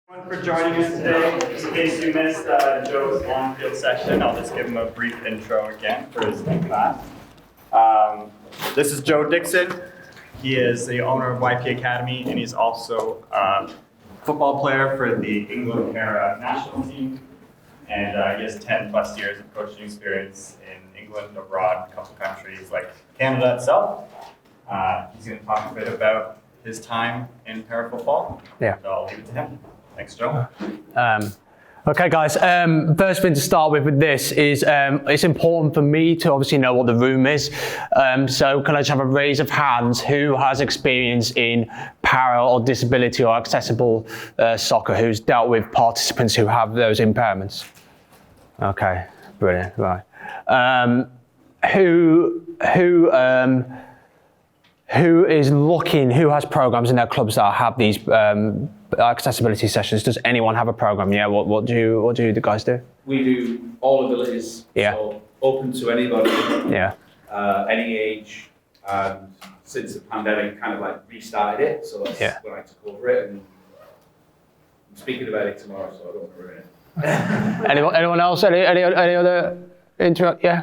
For joining us today. Just in case you missed Joe's on-field session, I'll just give him a brief intro again for his new class. This is Joe Dixon. He is the owner of YP Academy, and he's also a football player for the England Para national team. And he has 10 plus years of coaching experience in England, abroad, a couple countries like Canada itself. He's going to talk a bit about his time in para football. Yeah. So I'll leave it to him. Thanks, Joe. Okay, guys. First thing to start with this is it's important for me to obviously know what the room is. So can I just have a raise of hands who has experience in para or disability or accessible soccer, who's dealt with participants who have those impairments? Okay, brilliant. Right. Who is looking? Who has programs in their clubs that have these accessibility sessions? Does anyone have a program? Yeah. What do the guys do? We do all abilities. Yeah. So open to anybody. Yeah. Any age. And since the pandemic kind of like restarted it, so that's when I took over it. And I'm speaking about it tomorrow, so I don't want to ruin it. Anyone else? Any other intro? Yeah.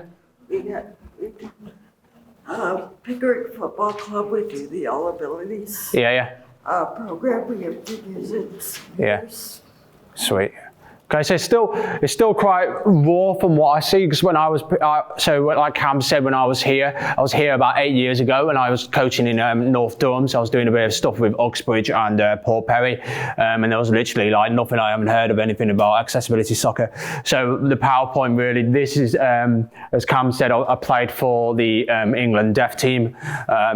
We do. Pickering Football Club, we do the All Abilities Yeah. program. We have figures and seniors. Sweet. Okay, so it's still quite raw from what I see, because when I was, like Cam said, when I was here about 8 years ago, and I was coaching in North Durham, so I was doing a bit of stuff with Uxbridge and Port Perry, and there was literally like nothing. I haven't heard of anything about accessibility soccer. So the PowerPoint really, this is, as Cam said, I played for the England deaf team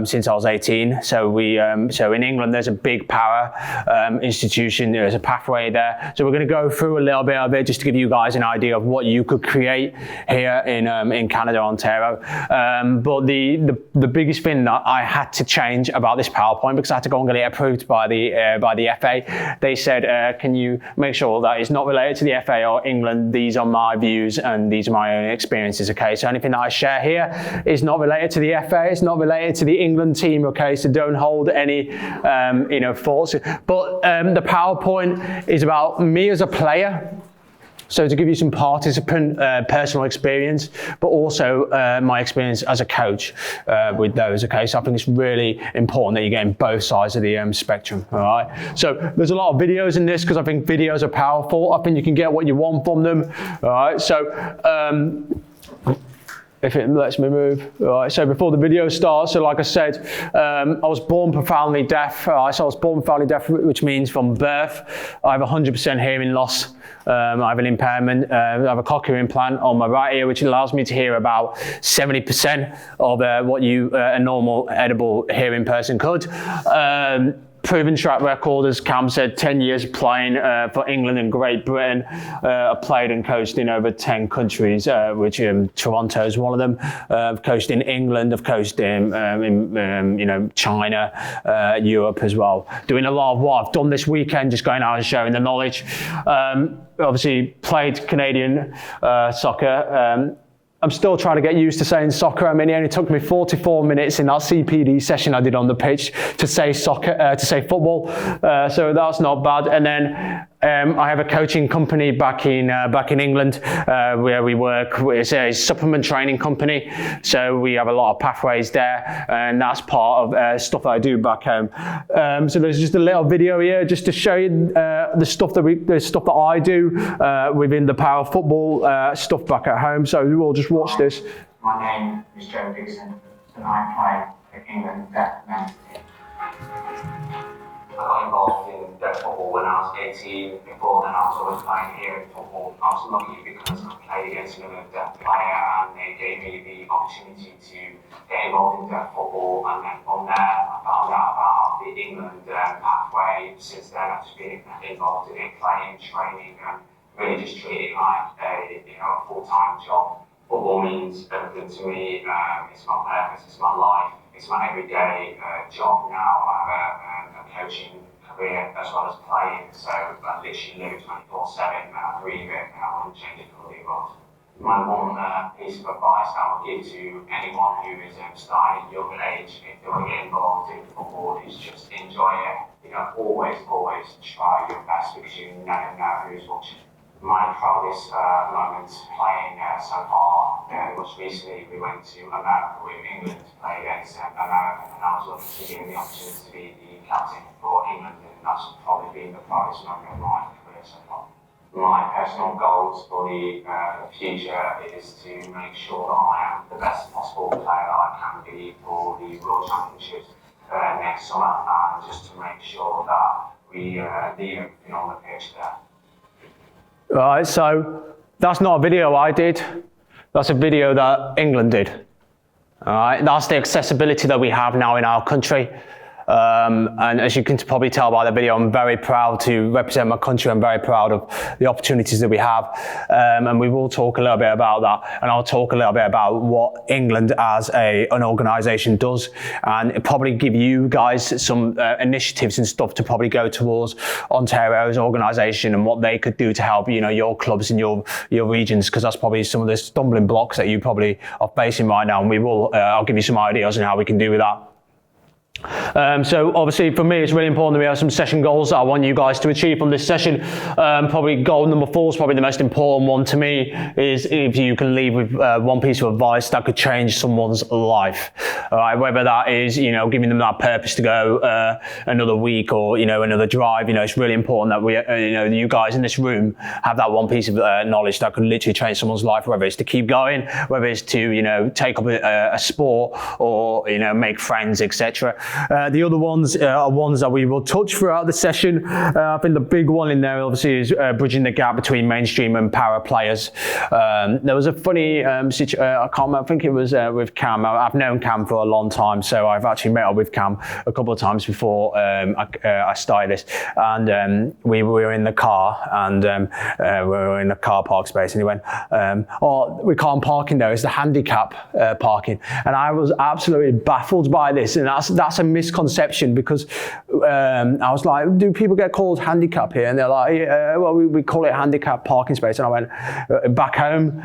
since I was 18. So so in England there's a big para institution. There's a pathway there. So we're going to go through a little bit of it just to give you guys an idea of what you could create here in Canada, Ontario. But the biggest thing that I had to change about this PowerPoint, because I had to go and get it approved by the FA, they said, can you make sure that it's not related to the FA or England? These are my views and these are my own experiences. Okay, so anything that I share here is not related to the FA. It's not related to the England team. Okay, so don't hold any thoughts. But the PowerPoint is about me as a player. So to give you some participant personal experience, but also my experience as a coach with those. Okay, so I think it's really important that you're getting both sides of the spectrum. All right. So there's a lot of videos in this because I think videos are powerful. I think you can get what you want from them. All right. So if it lets me move. All right, so before the video starts, so like I said, I was born profoundly deaf. So I was born profoundly deaf, which means from birth, I have 100% hearing loss. I have an impairment. I have a cochlear implant on my right ear, which allows me to hear about 70% of what a normal edible hearing person could. Proven track record, as Cam said, 10 years playing for England and Great Britain. I've played and coached in over 10 countries, which Toronto is one of them. I've coached in England, I've coached in China, Europe as well. Doing a lot of what I've done this weekend, just going out and sharing the knowledge. Obviously played Canadian soccer. I'm still trying to get used to saying soccer. I mean, it only took me 44 minutes in that CPD session I did on the pitch to say soccer, to say football. So that's not bad. And then I have a coaching company back in England where we work. It's a supplement training company. So we have a lot of pathways there, and that's part of stuff that I do back home. So there's just a little video here just to show you the stuff that I do within the para football stuff back at home. So we'll just watch this. My name is Joe Dixon, and I play for England deaf men's team. I got involved in deaf football when I was 18. Before then, I was always playing hearing football. I was lucky because I played against another deaf player, and they gave me the opportunity to get involved in deaf football. And then from there, I found out about the England pathway. Since then, I've just been involved in it, playing, training, and really just treat it like a full-time job. Football means everything to me. It's my purpose, it's my life, it's my everyday job now. I have a coaching career as well as playing, so I literally live it 24/7 and I breathe it, and I wouldn't change it for the world. My one piece of advice I would give to anyone who is starting at a young age, if they want to get involved in football, is just enjoy it. always try your best because you never know who's watching. My proudest moment playing so far, most recently we went to America with England to play against America, and I was lucky to be given the opportunity to be the captain for England, and that's probably been the proudest moment of my career so far. My personal goals for the future is to make sure that I am the best possible player that I can be for the World Championships next summer, and just to make sure that we leave everything on the pitch there. Right, so that's not a video I did. That's a video that England did. All right, that's the accessibility that we have now in our country. And as you can probably tell by the video, I'm very proud to represent my country. I'm very proud of the opportunities that we have. And we will talk a little bit about that. And I'll talk a little bit about what England as an organisation does, and probably give you guys some initiatives and stuff to probably go towards Ontario's organisation and what they could do to help, your clubs and your regions, because that's probably some of the stumbling blocks that you probably are facing right now. And we will, I'll give you some ideas on how we can do with that. So obviously for me it's really important that we have some session goals that I want you guys to achieve from this session. Probably goal number 4 is probably the most important one to me, is if you can leave with one piece of advice that could change someone's life. All right, whether that is giving them that purpose to go another week or another drive. It's really important that we you guys in this room have that one piece of knowledge that could literally change someone's life, whether it's to keep going, whether it's to take up a sport or make friends, etc. The other ones are ones that we will touch throughout the session. I think the big one in there obviously is bridging the gap between mainstream and para players. There was a funny situation, I can't remember, I think it was with Cam. I've known Cam for a long time, so I've actually met up with Cam a couple of times before I started this. And we were in the car, and we were in a car park space, and he went, we can't park in there, it's the handicap parking. And I was absolutely baffled by this, and that's a misconception, because I was like, do people get called handicap here? And they're like, well, we call it handicap parking space. And I went, back home,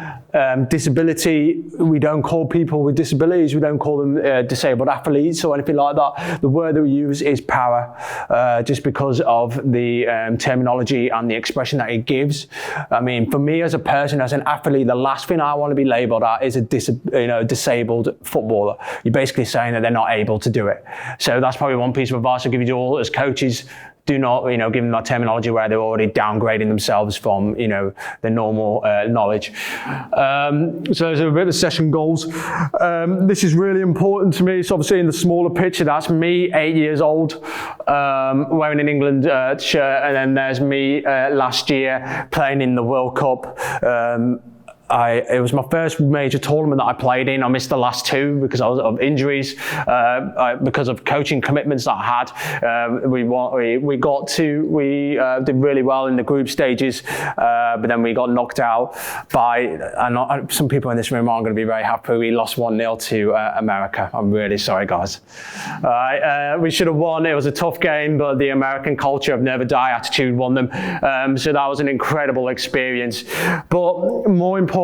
disability, we don't call people with disabilities, we don't call them disabled athletes or anything like that. The word that we use is para, just because of the terminology and the expression that it gives. I mean, for me as a person, as an athlete, the last thing I want to be labelled at is a disabled footballer. You're basically saying that they're not able to do it. So that's probably one piece of advice I'll give you all as coaches. Do not, give them that terminology where they're already downgrading themselves from, the normal knowledge. So there's a bit of session goals. This is really important to me. It's obviously in the smaller picture. That's me, 8 years old, wearing an England shirt, and then there's me last year playing in the World Cup. It was my first major tournament that I played in. I missed the last 2 because of injuries, because of coaching commitments that I had. We did really well in the group stages, but then we got knocked out by, and some people in this room aren't going to be very happy. We lost 1-0 to America. I'm really sorry, guys. We should have won. It was a tough game, but the American culture of never die attitude won them. So that was an incredible experience. But more importantly,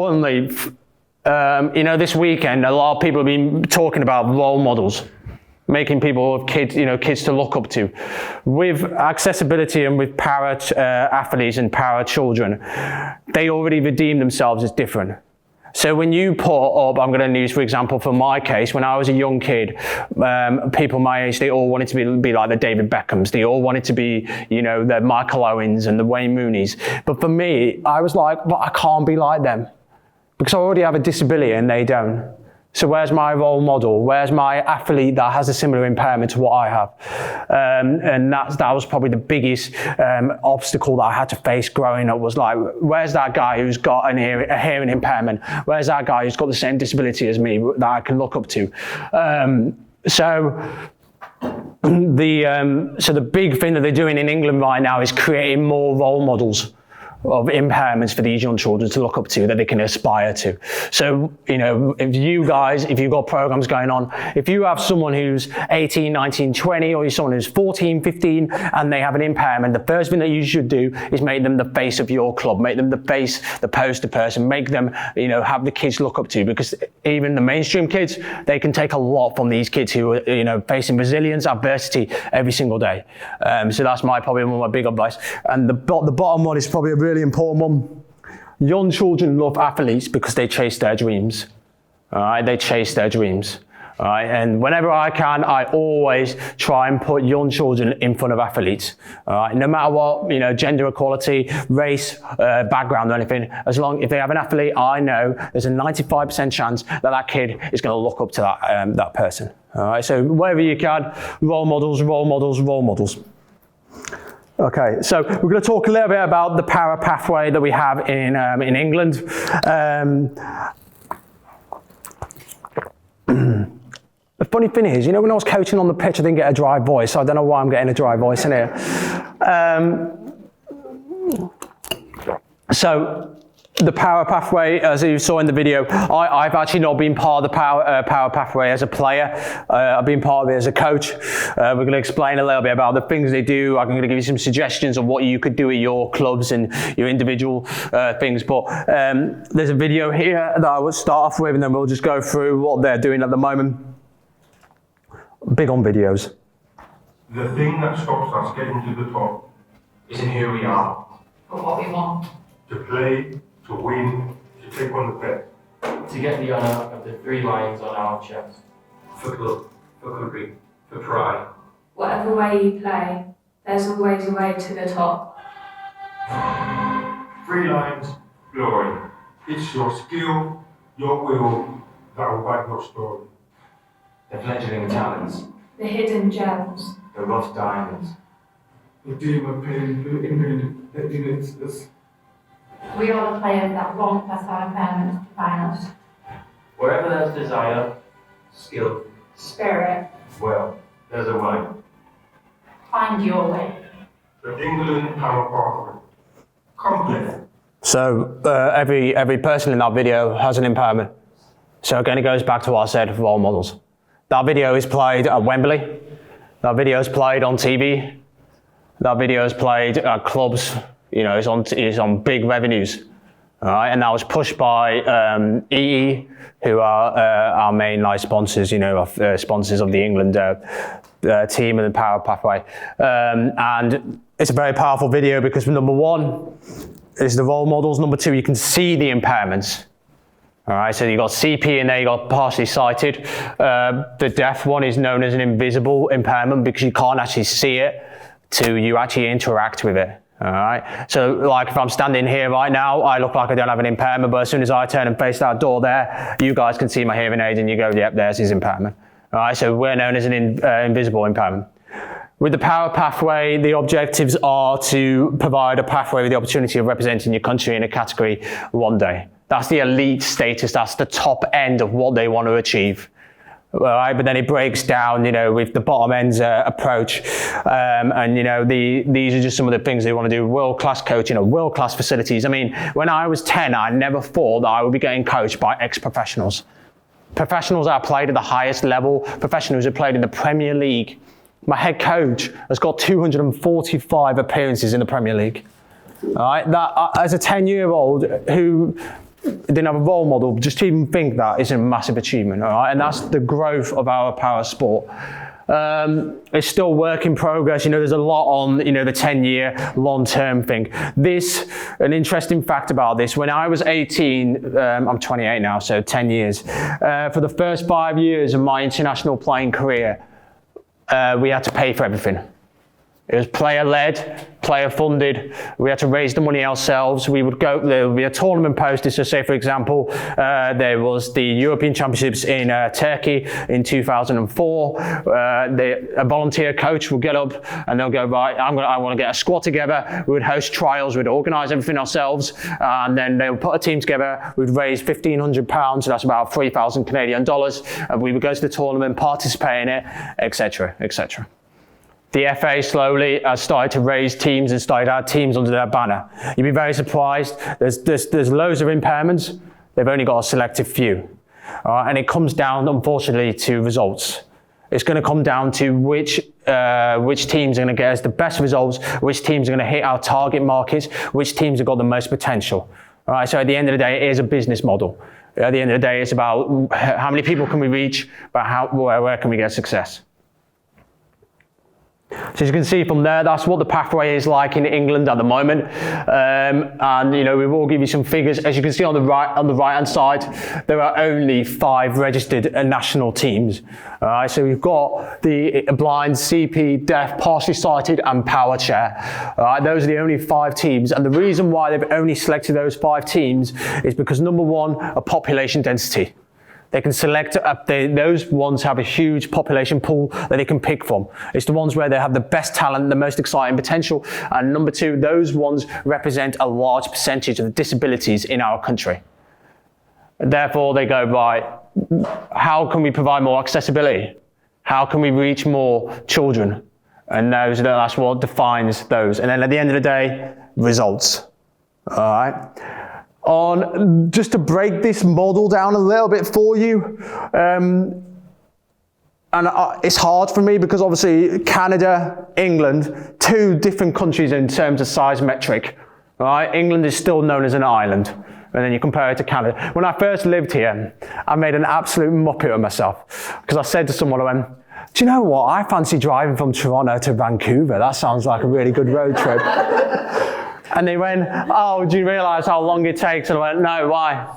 this weekend, a lot of people have been talking about role models, making people kids to look up to. With accessibility and with para athletes and para children, they already redeem themselves as different. So when you put up, I'm going to use, for example, for my case, when I was a young kid, people my age, they all wanted to be like the David Beckhams. They all wanted to be, the Michael Owens and the Wayne Rooneys. But for me, I was like, but I can't be like them, because I already have a disability and they don't. So where's my role model? Where's my athlete that has a similar impairment to what I have? And that was probably the biggest obstacle that I had to face growing up, was like, where's that guy who's got a hearing impairment? Where's that guy who's got the same disability as me that I can look up to? So the big thing that they're doing in England right now is creating more role models. impairments for these young children to look up to that they can aspire to. So, if you've got programs going on, if you have someone who's 18, 19, 20, or you're someone who's 14, 15, and they have an impairment, the first thing that you should do is make them the face of your club, make them the poster person, make them, have the kids look up to, because even the mainstream kids, they can take a lot from these kids who are, facing resilience, adversity every single day. So that's probably one of my big advice. And the bottom one is probably a really important one. Young children love athletes because they chase their dreams. All right, they chase their dreams. All right, and whenever I can, I always try and put young children in front of athletes. All right, no matter what, gender equality, race, background, or anything. If they have an athlete, I know there's a 95% chance that kid is going to look up to that person. All right, so wherever you can, role models, role models, role models. Okay, so we're going to talk a little bit about the power pathway that we have in England. The funny thing is, when I was coaching on the pitch, I didn't get a dry voice, so I don't know why I'm getting a dry voice in here. So the power pathway, as you saw in the video, I've actually not been part of the power pathway as a player. I've been part of it as a coach. We're going to explain a little bit about the things they do. I'm going to give you some suggestions of what you could do at your clubs and your individual things. But there's a video here that I will start off with, and then we'll just go through what they're doing at the moment. Big on videos. The thing that stops us getting to the top isn't who we are, but what we want. To play, to win, to take on the bet. To get the honour of the 3 lions on our chest. For club, for country, for pride. Whatever way you play, there's always a way to the top. 3 lions, glory. It's your skill, your will, that will write your story. The fledgling talents. The hidden gems. The rough diamonds. The dream of playing for England that unites us. We are the players that won't let our impairments define us. Wherever there's desire, skill, Spirit. well, there's a way. Find your way. The England power pathway. Complex. So every person in that video has an impairment. So again, it goes back to what I said for role models. That video is played at Wembley. That video is played on TV. That video is played at clubs. It's on big revenues. All right, and that was pushed by EE, who are our main sponsors. Sponsors of the England team and the Power Pathway. And it's a very powerful video because number 1 is the role models. Number 2, you can see the impairments. All right, so you've got CP in there, you've got partially sighted. The deaf one is known as an invisible impairment because you can't actually see it till you actually interact with it. All right, so if I'm standing here right now, I look like I don't have an impairment, but as soon as I turn and face that door there, you guys can see my hearing aid and you go, yep, there's his impairment. All right, so we're known as an invisible impairment. With the Power Pathway, the objectives are to provide a pathway with the opportunity of representing your country in a category one day. That's the elite status, that's the top end of what they want to achieve. All right, but then it breaks down, with the bottom end approach. These are just some of the things they want to do. World-class coaching, world-class facilities. I mean, when I was 10, I never thought that I would be getting coached by ex-professionals. Professionals that played at the highest level, professionals who played in the Premier League. My head coach has got 245 appearances in the Premier League. All right, that as a 10-year-old who didn't have a role model, just to even think that is a massive achievement, all right? And that's the growth of our power sport. It's still work in progress. There's a lot on, the 10-year long-term thing. An interesting fact about this, when I was 18, I'm 28 now, so 10 years. For the first 5 years of my international playing career, we had to pay for everything. It was player-led, player-funded. We had to raise the money ourselves. There would be a tournament posted. So say, for example, there was the European Championships in Turkey in 2004. A volunteer coach would get up and they'll go, right, I want to get a squad together. We would host trials. We'd organise everything ourselves. And then they would put a team together. We'd raise £1,500. So that's about 3,000 Canadian dollars. And we would go to the tournament, participate in it, etc., etc. The FA slowly started to raise teams and started to add teams under their banner. You'd be very surprised. There's loads of impairments. They've only got a selective few. And it comes down, unfortunately, to results. It's going to come down to which teams are going to get us the best results, which teams are going to hit our target markets, which teams have got the most potential. All right, so at the end of the day, it is a business model. At the end of the day, it's about how many people can we reach, but where can we get success. So as you can see from there, that's what the pathway is like in England at the moment. And we will give you some figures. As you can see on the right-hand side, there are only 5 registered national teams. All right, so we've got the blind, CP, deaf, partially sighted, and power chair. All right, those are the only 5 teams. And the reason why they've only selected those 5 teams is because, number one, a population density. They can select, those ones have a huge population pool that they can pick from. It's the ones where they have the best talent, the most exciting potential. And number 2, those ones represent a large percentage of the disabilities in our country. And therefore, they go, right, how can we provide more accessibility? How can we reach more children? And that's what defines those. And then at the end of the day, results. All right. Just to break this model down a little bit for you, and it's hard for me because obviously Canada, England, 2 different countries in terms of size metric. Right? England is still known as an island, and then you compare it to Canada. When I first lived here, I made an absolute muppet of myself because I said to someone, I went, do you know what? I fancy driving from Toronto to Vancouver. That sounds like a really good road trip. And they went, oh, do you realise how long it takes? And I went, no, why?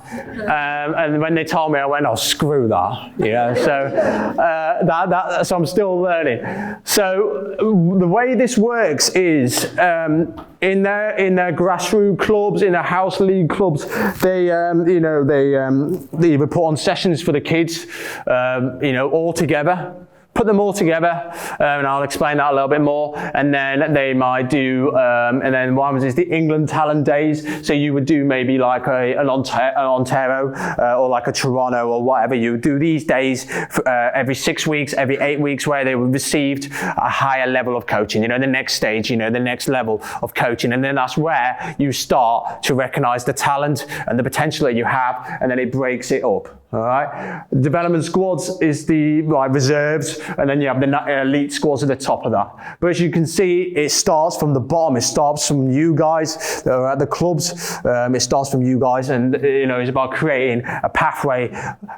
And when they told me, I went, oh, screw that. Yeah, so so I'm still learning. So the way this works is in their grassroots clubs, in their house league clubs, they either put on sessions for the kids, all together. Put them all together, and I'll explain that a little bit more. And then they might do, and then one is the England Talent Days. So you would do maybe like an Ontario or like a Toronto or whatever. You would do these days for, every 6 weeks, every 8 weeks, where they received a higher level of coaching. The next stage, the next level of coaching, and then that's where you start to recognise the talent and the potential that you have, and then it breaks it up. All right. Development squads is the reserves, and then you have the elite squads at the top of that. But as you can see, it starts from the bottom. It starts from you guys that are at the clubs. It starts from you guys, and it's about creating a pathway.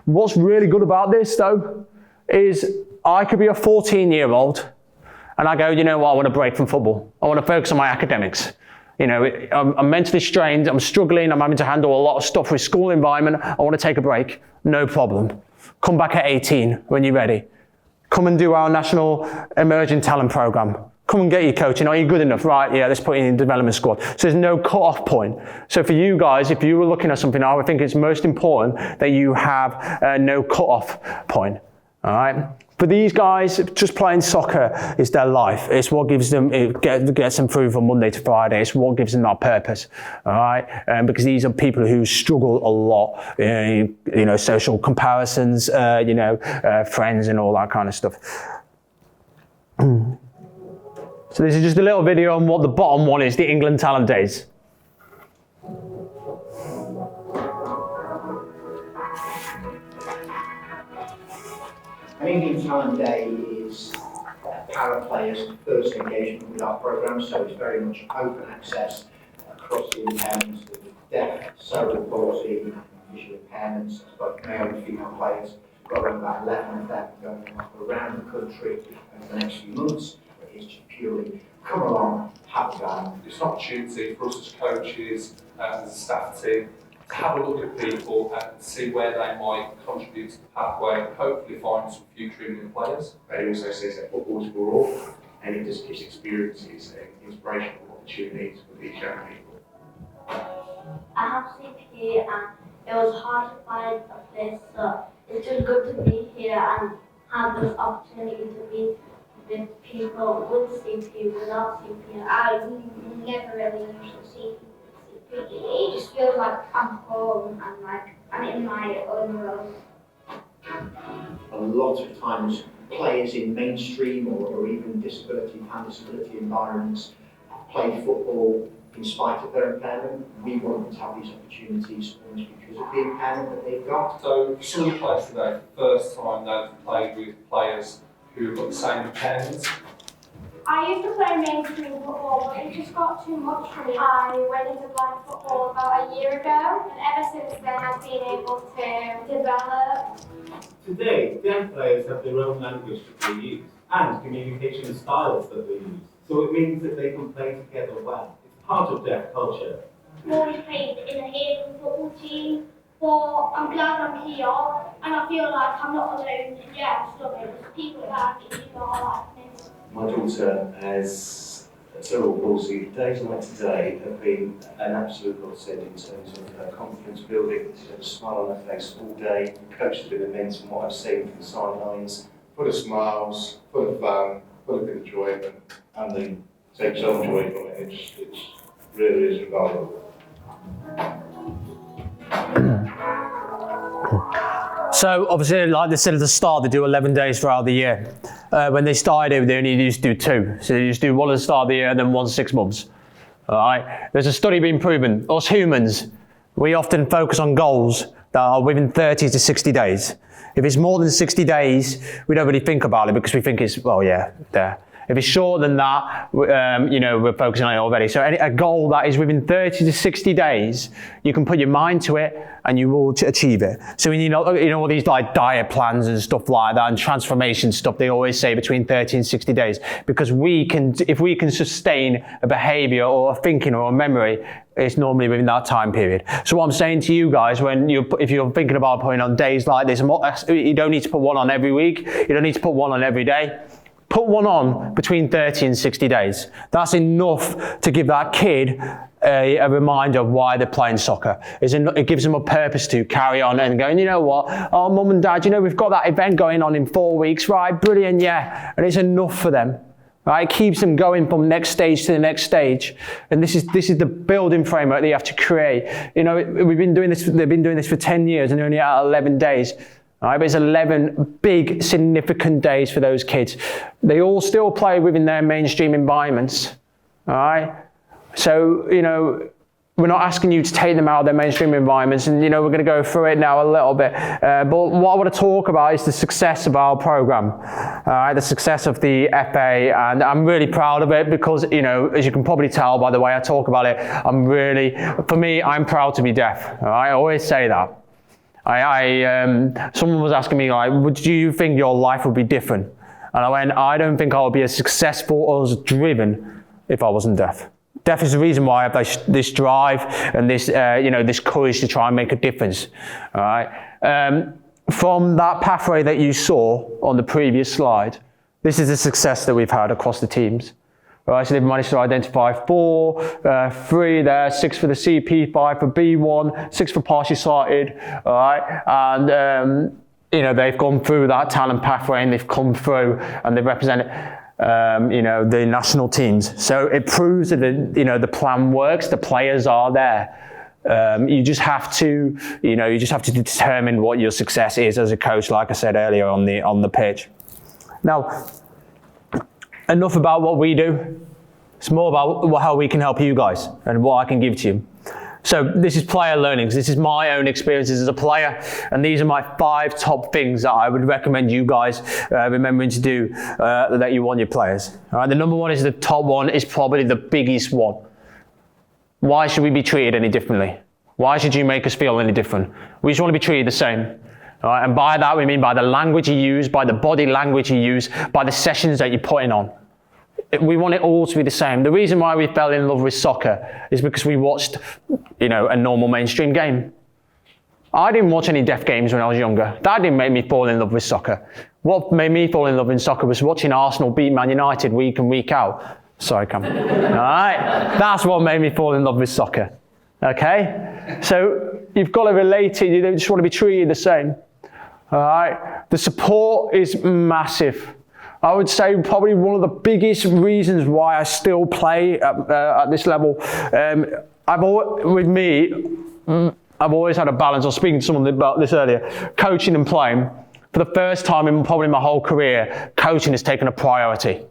What's really good about this, though, is I could be a 14-year-old, and I go, you know what? I want to break from football. I want to focus on my academics. I'm mentally strained, I'm struggling, I'm having to handle a lot of stuff with school environment, I want to take a break. No problem. Come back at 18 when you're ready. Come and do our National Emerging Talent Programme. Come and get your coaching. Are you good enough? Right, yeah, let's put you in the development squad. So there's no cut-off point. So for you guys, if you were looking at something, I would think it's most important that you have no cut-off point. All right? For these guys, just playing soccer is their life. It's what gives them, it gets them through from Monday to Friday. It's what gives them that purpose, all right? Because these are people who struggle a lot, social comparisons, friends and all that kind of stuff. So this is just a little video on what the bottom one is, the England Talent Days. An England Talent Day is para players' first engagement with our programme, so it's very much open access across the impairments of deaf, cerebral palsy, and visual impairments, both male and female players. We've got around about 11 of them going on around the country over the next few months. It's just purely come along, have a go. It's an opportunity for us as coaches and as a staff team to have a look at people and see where they might contribute to the pathway and hopefully find some future England players. But it also says that football is for all, and it just gives experiences and inspirational opportunities for these young people. I have CP and it was hard to find a place, so it's just good to be here and have this opportunity to meet with people with CP, without CP. I never really usually see people. It just feels like I'm home and like I'm in my own world. A lot of times players in mainstream or even disability and disability environments play football in spite of their impairment. We want them to have these opportunities almost because of the impairment that they've got. So some of the players today, for the first time, they've played with players who have got the same impairments. I used to play mainstream football, but it just got too much for me. I went into blind football about a year ago, and ever since then I've been able to develop. Today, deaf players have their own language that they use and communication styles that they use. So it means that they can play together well. It's part of deaf culture. I've always played in a Haven football team, but I'm glad I'm here, and I feel like I'm not alone. Yeah, I'm struggling. There's people around me who are like me. My daughter has cerebral palsy. Days like today have been an absolute godsend in terms of her confidence building. She's had a smile on her face all day. The coach has been immense from what I've seen from the sidelines. Full of smiles, full of fun, full of enjoyment, and they take so much joy from it. It's really is remarkable. So obviously, like they said at the start, they do 11 days throughout the year. When they started, they only used to do 2. So they used to do 1 at the start of the year and then 1 6 months. All right. There's a study being proven. Us humans, we often focus on goals that are within 30 to 60 days. If it's more than 60 days, we don't really think about it because we think it's, well, yeah, there. If it's shorter than that, we're focusing on it already. So a goal that is within 30 to 60 days, you can put your mind to it and you will achieve it. So when you know all these like diet plans and stuff like that and transformation stuff, they always say between 30 and 60 days, because if we can sustain a behavior or a thinking or a memory, it's normally within that time period. So what I'm saying to you guys, if you're thinking about putting on days like this, you don't need to put one on every week. You don't need to put one on every day. Put one on between 30 and 60 days. That's enough to give that kid a reminder of why they're playing soccer. It gives them a purpose to carry on and going, you know what, oh, mum and dad, we've got that event going on in 4 weeks, right? Brilliant, yeah. And it's enough for them, right? It keeps them going from next stage to the next stage. And this is the building framework that you have to create. They've been doing this for 10 years and they're only at 11 days. All right, but it's 11 big, significant days for those kids. They all still play within their mainstream environments. All right? So, we're not asking you to take them out of their mainstream environments, and, we're going to go through it now a little bit. But what I want to talk about is the success of our program. All right, the success of the FA, and I'm really proud of it because, as you can probably tell by the way I talk about it, for me, I'm proud to be deaf. All right, I always say that. Someone was asking me, like, do you think your life would be different? And I went, I don't think I would be as successful or as driven if I wasn't deaf. Deaf is the reason why I have this drive and this, this courage to try and make a difference. All right. From that pathway that you saw on the previous slide, this is the success that we've had across the teams. All right, so they've managed to identify 4, 3 there, 6 for the CP, 5 for B1, 6 for partially sighted, all right, and they've gone through that talent pathway and they've come through and they've represented, the national teams. So it proves that the plan works, the players are there. You just have to, determine what your success is as a coach, like I said earlier on the pitch. Now, enough about what we do. It's more about how we can help you guys and what I can give to you. So this is player learnings. This is my own experiences as a player, and these are my 5 top things that I would recommend you guys remembering to do that you want your players. All right, the number 1 is the top one, is probably the biggest one. Why should we be treated any differently? Why should you make us feel any different? We just want to be treated the same. All right, and by that we mean by the language you use, by the body language you use, by the sessions that you're putting on. We want it all to be the same. The reason why we fell in love with soccer is because we watched, a normal mainstream game. I didn't watch any deaf games when I was younger. That didn't make me fall in love with soccer. What made me fall in love with soccer was watching Arsenal beat Man United week in, week out. Sorry, Cam. All right, that's what made me fall in love with soccer. Okay, so you've got to relate it. You don't just want to be treated the same. All right, the support is massive. I would say probably one of the biggest reasons why I still play at this level. I've always had a balance. I was speaking to someone about this earlier. Coaching and playing. for the first time in probably my whole career, coaching has taken a priority.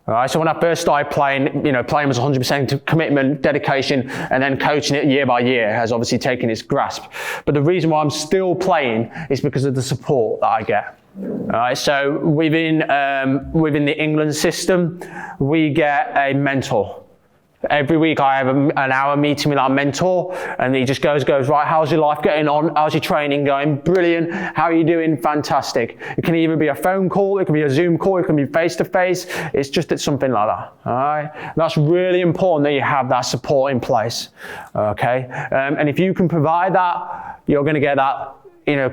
All right, so when I first started playing, playing was 100% commitment, dedication, and then coaching it year by year has obviously taken its grasp. But the reason why I'm still playing is because of the support that I get. All right, so within the England system, we get a mentor. Every week I have an hour meeting with our mentor, and he just goes, right, how's your life getting on? How's your training going? Brilliant. How are you doing? Fantastic. It can either be a phone call, it can be a Zoom call, it can be face-to-face. It's just something like that, all right? And that's really important that you have that support in place, okay? And if you can provide that, you're going to get that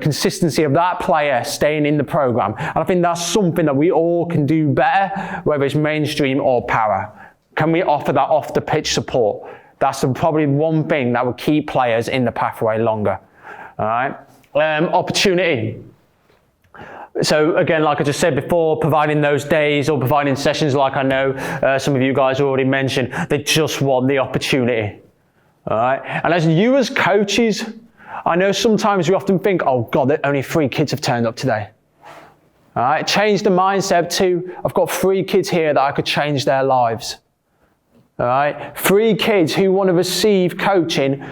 consistency of that player staying in the program. And I think that's something that we all can do better, whether it's mainstream or para. Can we offer that off the pitch support? That's probably one thing that will keep players in the pathway longer. All right. Opportunity. So again, like I just said before, providing those days or providing sessions, like I know some of you guys already mentioned, they just want the opportunity. All right. And as coaches, I know sometimes we often think, oh God, only 3 kids have turned up today. All right. Change the mindset to, I've got 3 kids here that I could change their lives. All right, 3 kids who want to receive coaching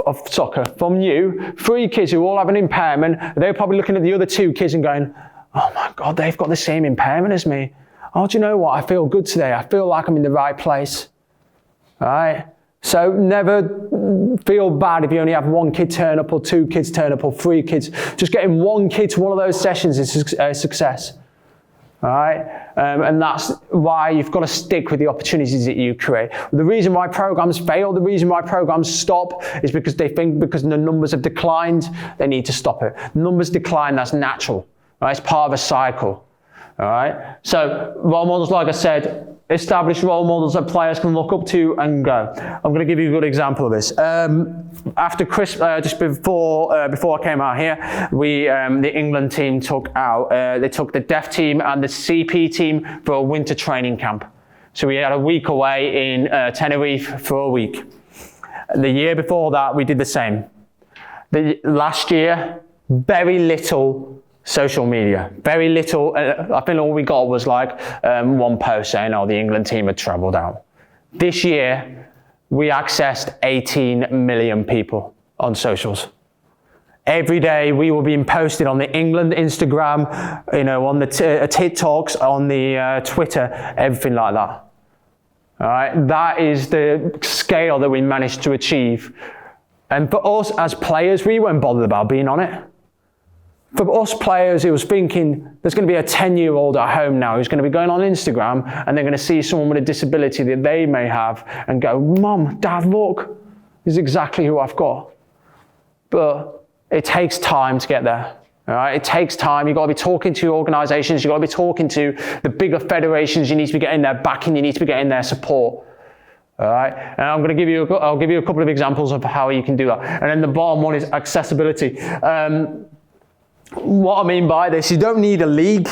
of soccer from you, 3 kids who all have an impairment. They're probably looking at the other 2 kids and going, oh my God, they've got the same impairment as me. Oh, do you know what? I feel good today. I feel like I'm in the right place. All right, so never feel bad if you only have 1 kid turn up or 2 kids turn up or 3 kids. Just getting 1 kid to one of those sessions is a success. All right, and that's why you've got to stick with the opportunities that you create. The reason why programs fail, the reason why programs stop is because they think because the numbers have declined, they need to stop it. Numbers decline, that's natural, right? It's part of a cycle, all right? So role models, like I said, established role models that players can look up to and go. I'm going to give you a good example of this. After Christmas, just before I came out here, the England team took the deaf team and the CP team for a winter training camp. So we had a week away in Tenerife for a week. The year before that, we did the same. Last year, very little social media, very little. I think all we got was like 1 post saying, oh, the England team had travelled out. This year, we accessed 18 million people on socials. Every day we were being posted on the England Instagram, on the TikToks, on the Twitter, everything like that. All right, that is the scale that we managed to achieve. And for us as players, we weren't bothered about being on it. For us players, it was thinking, there's going to be a 10-year-old at home now who's going to be going on Instagram and they're going to see someone with a disability that they may have and go, Mum, Dad, look, this is exactly who I've got. But it takes time to get there. All right? It takes time. You've got to be talking to organisations. You've got to be talking to the bigger federations. You need to be getting their backing. You need to be getting their support. All right, and I'll give you a couple of examples of how you can do that. And then the bottom one is accessibility. What I mean by this, you don't need a league.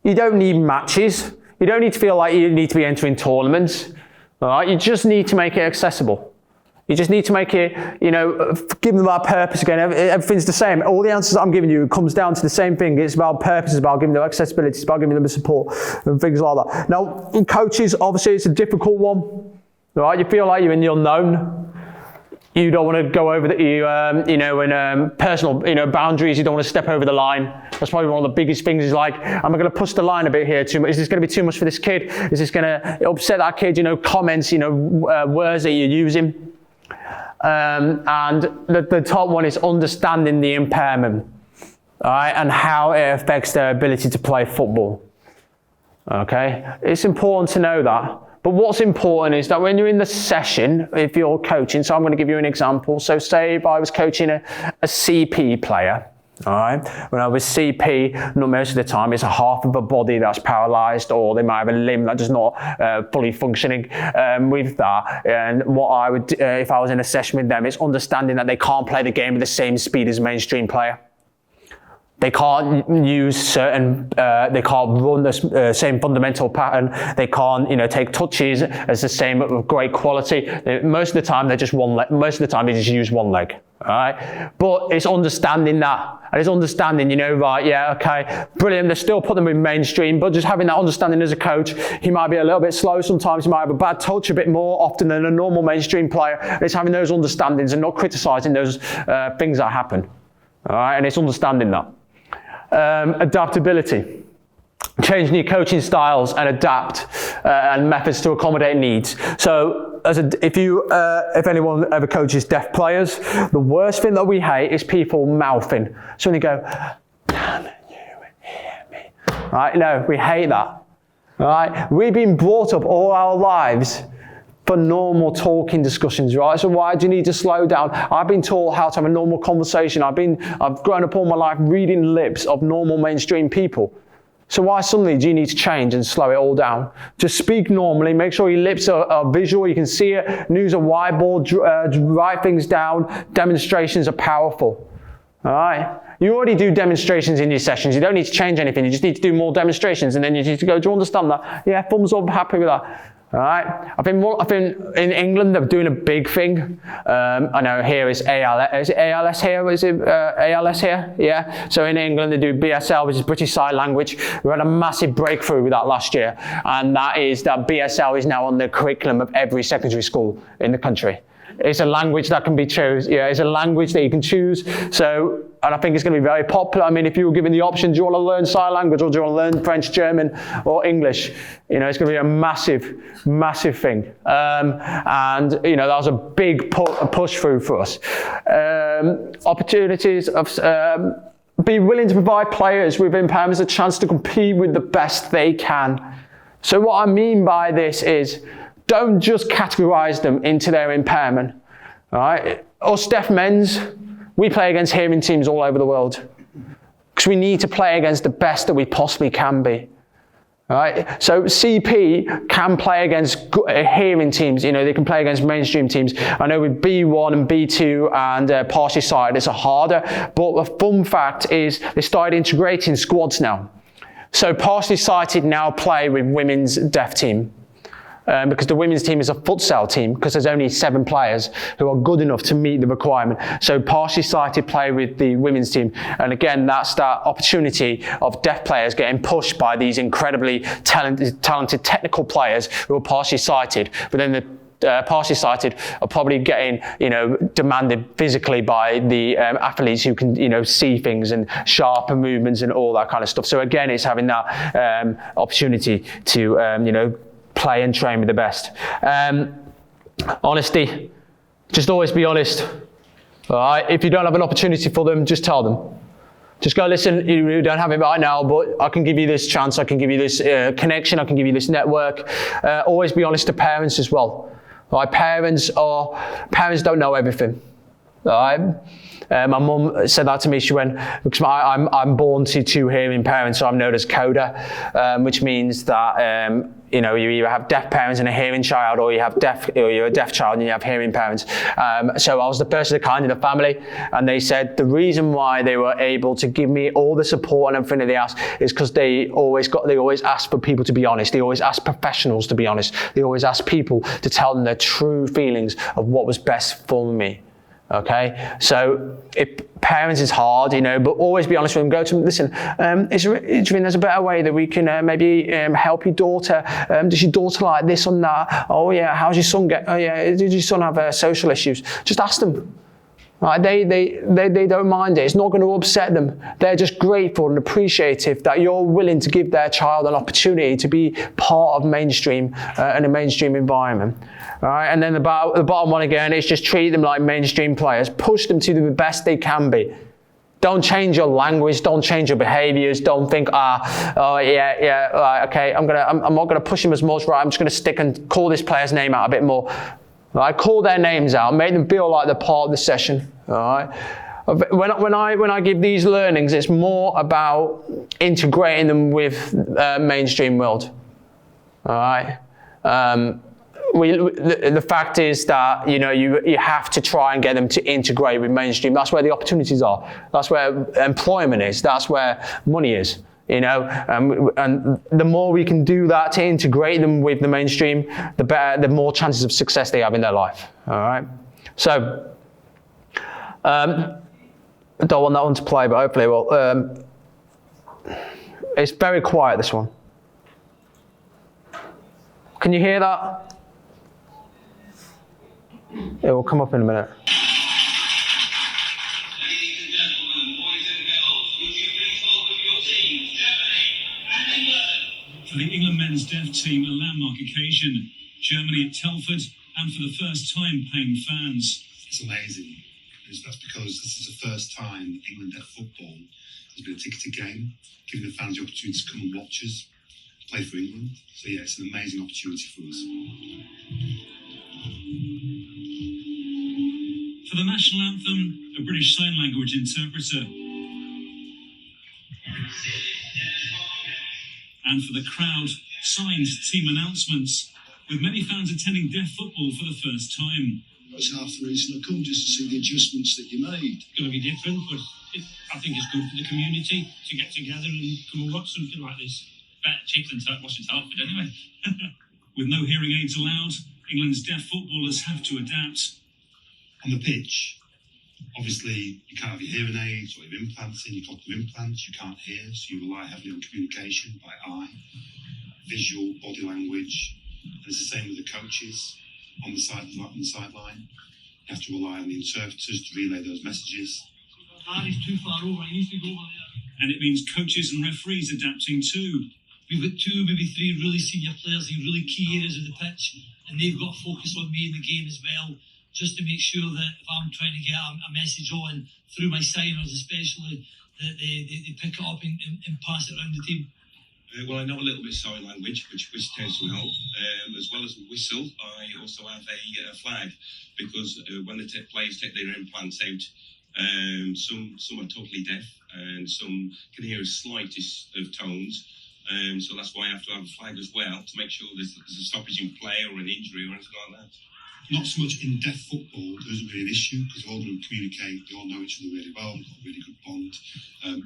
You don't need matches. You don't need to feel like you need to be entering tournaments. All right, you just need to make it accessible. You just need to make it, give them our purpose again. Everything's the same. All the answers I'm giving you comes down to the same thing. It's about purpose, it's about giving them accessibility, it's about giving them support and things like that. Now, coaches, obviously, it's a difficult one. All right, you feel like you're in the unknown. You don't want to go over personal, boundaries. You don't want to step over the line. That's probably one of the biggest things. Is like, am I going to push the line a bit here too much? Is this going to be too much for this kid? Is this going to upset that kid? Comments, words that you're using. And the top one is understanding the impairment, all right, and how it affects their ability to play football. Okay, it's important to know that. But what's important is that when you're in the session, if you're coaching, so I'm going to give you an example. So say if I was coaching a CP player, all right, when I was CP, not most of the time, it's a half of a body that's paralysed, or they might have a limb that is not fully functioning with that. And what I would, if I was in a session with them, is understanding that they can't play the game with the same speed as a mainstream player. They can't use they can't run the same fundamental pattern. They can't, take touches as the same of great quality. Most of the time, they're just one leg. Most of the time, they just use one leg. All right, but it's understanding that, and it's understanding, right, yeah, okay, brilliant, they still put them in mainstream, but just having that understanding as a coach, he might be a little bit slow sometimes, he might have a bad touch a bit more often than a normal mainstream player, and it's having those understandings and not criticising those things that happen, all right, and it's understanding that. Adaptability. Changing your coaching styles and adapt and methods to accommodate needs. So, if anyone ever coaches deaf players, the worst thing that we hate is people mouthing. So when they go, "Can you hear me?" Right? No, we hate that. Right? We've been brought up all our lives for normal talking discussions, right? So why do you need to slow down? I've been taught how to have a normal conversation. I've grown up all my life reading lips of normal mainstream people. So why suddenly do you need to change and slow it all down? Just speak normally, make sure your lips are visual, you can see it, use a whiteboard, write things down. Demonstrations are powerful, all right? You already do demonstrations in your sessions, you don't need to change anything, you just need to do more demonstrations, and then you need to go, do you understand that? Yeah, thumbs up, happy with that. All right. I think in England they're doing a big thing. I know here is ALS. Is it ALS here? Is it ALS here? Yeah. So in England they do BSL, which is British Sign Language. We had a massive breakthrough with that last year, and that is that BSL is now on the curriculum of every secondary school in the country. It's a language that can be chosen. Yeah, it's a language that you can choose. So, and I think it's going to be very popular. I mean, if you were given the option, do you want to learn sign language or do you want to learn French, German, or English? It's going to be a massive, massive thing. And that was a big push through for us. Opportunities of be willing to provide players with impairments a chance to compete with the best they can. So what I mean by this is, don't just categorize them into their impairment. All right? Us deaf men's, we play against hearing teams all over the world because we need to play against the best that we possibly can be. All right? So CP can play against hearing teams. They can play against mainstream teams. I know with B1 and B2 and partially sighted, it's harder. But the fun fact is they started integrating squads now. So partially sighted now play with women's deaf team. Because the women's team is a futsal team, because there's only 7 players who are good enough to meet the requirement. So partially sighted play with the women's team. And again, that's that opportunity of deaf players getting pushed by these incredibly talented technical players who are partially sighted. But then the partially sighted are probably getting, demanded physically by the athletes who can, see things and sharper movements and all that kind of stuff. So again, it's having that opportunity to, play and train with the best. Honesty. Just always be honest. All right? If you don't have an opportunity for them, just tell them. Just go, listen, you don't have it right now, but I can give you this chance, I can give you this connection, I can give you this network. Always be honest to parents as well. All right? Parents don't know everything. All right? My mum said that to me. She went, because I'm born to 2 hearing parents, so I'm known as CODA, which means that you either have deaf parents and a hearing child, or you're a deaf child and you have hearing parents. So I was the first of the kind in the family, and they said the reason why they were able to give me all the support and everything that they asked is because they always asked for people to be honest. They always asked professionals to be honest. They always asked people to tell them their true feelings of what was best for me. Okay, so if parents is hard, but always be honest with them. Go to them, listen, there's a better way that we can maybe help your daughter. Does your daughter like this or that? Oh yeah, how's your son get? Oh yeah, did your son have social issues? Just ask them. Right? They don't mind it. It's not going to upset them. They're just grateful and appreciative that you're willing to give their child an opportunity to be part of mainstream in a mainstream environment. All right? And then the bottom one again is just treat them like mainstream players. Push them to the best they can be. Don't change your language. Don't change your behaviours. Don't think, right, okay, I'm not going to push him as much. Right, I'm just going to stick and call this player's name out a bit more. Right, call their names out, make them feel like they're part of the session. All right. When I give these learnings, it's more about integrating them with mainstream world. All right. The fact is that you have to try and get them to integrate with mainstream. That's where the opportunities are. That's where employment is. That's where money is. And the more we can do that to integrate them with the mainstream, the more chances of success they have in their life. All right. So I don't want that one to play, but hopefully it will. It's very quiet, this one. Can you hear that? It will come up in a minute. For the England men's deaf team, a landmark occasion. Germany at Telford, and for the first time paying fans. It's amazing. That's because this is the first time England deaf football has been a ticketed game, giving the fans the opportunity to come and watch us play for England. So yeah, it's an amazing opportunity for us. For the national anthem, a British Sign Language interpreter. And for the crowd, signed team announcements, with many fans attending deaf football for the first time. That's half the reason I come, just to see the adjustments that you made. It's going to be different, but I think it's good for the community to get together and come and watch something like this. Better cheap than watching Telford anyway. With no hearing aids allowed, England's deaf footballers have to adapt. On the pitch, obviously you can't have your hearing aids or your implants in. You've got your implants, you can't hear, so you rely heavily on communication by eye, visual, body language. And it's the same with the coaches on the sideline. You have to rely on the interpreters to relay those messages. He's too far over, he needs to go over there. And it means coaches and referees adapting too. We've got 2, maybe 3 really senior players in really key areas of the pitch, and they've got to focus on me in the game as well, just to make sure that if I'm trying to get a message on through my signers especially, that they pick it up and pass it around the team. Well, I know a little bit of sign language, which tends to help. As well as a whistle, I also have a flag, because when the players take their implants out, some are totally deaf and some can hear the slightest of tones. So that's why I have to have a flag as well, to make sure there's a stoppage in play or an injury or anything like that. Not so much in deaf football, there isn't really an issue, because they're all going to communicate, they all know each other really well, they've got a really good bond.